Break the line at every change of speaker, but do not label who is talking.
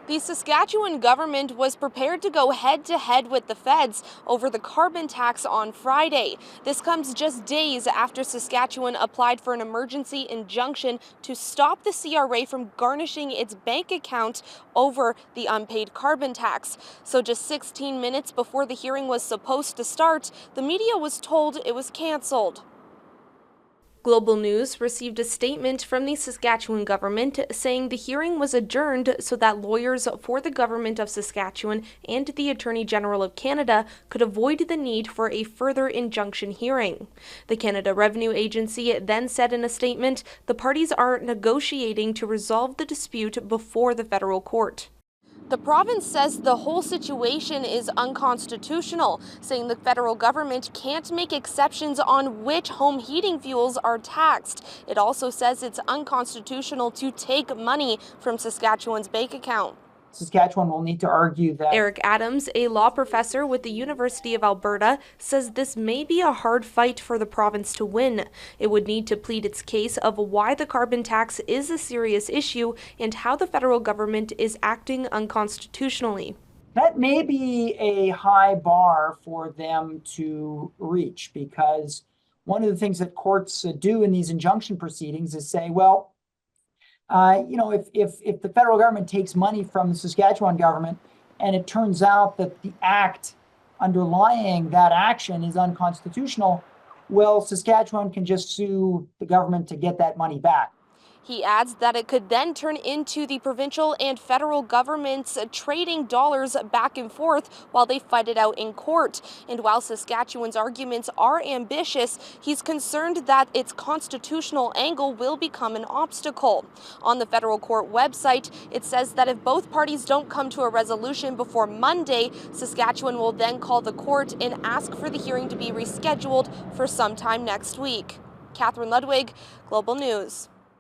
The Saskatchewan government was prepared to go head-to-head with the feds over the carbon tax on Friday. This comes just days after Saskatchewan applied for an emergency injunction to stop the CRA from garnishing its bank account over the unpaid carbon tax. So just 16 minutes before the hearing was supposed to start, the media was told it was canceled. Global News received a statement from the Saskatchewan government saying the hearing was adjourned so that lawyers for the government of Saskatchewan and the Attorney General of Canada could avoid the need for a further injunction hearing. The Canada Revenue Agency then said in a statement the parties are negotiating to resolve the dispute before the federal court. The province says the whole situation is unconstitutional, saying the federal government can't make exceptions on which home heating fuels are taxed. It also says it's unconstitutional to take money from Saskatchewan's bank account.
Saskatchewan will need to argue that.
Eric Adams, a law professor with the University of Alberta, says this may be a hard fight for the province to win. It would need to plead its case of why the carbon tax is a serious issue and how the federal government is acting unconstitutionally.
That may be a high bar for them to reach, because one of the things that courts do in these injunction proceedings is say, well, if the federal government takes money from the Saskatchewan government and it turns out that the act underlying that action is unconstitutional, well, Saskatchewan can just sue the government to get that money back.
He adds that it could then turn into the provincial and federal governments trading dollars back and forth while they fight it out in court. And while Saskatchewan's arguments are ambitious, he's concerned that its constitutional angle will become an obstacle. On the federal court website, it says that if both parties don't come to a resolution before Monday, Saskatchewan will then call the court and ask for the hearing to be rescheduled for sometime next week. Katherine Ludwig, Global News.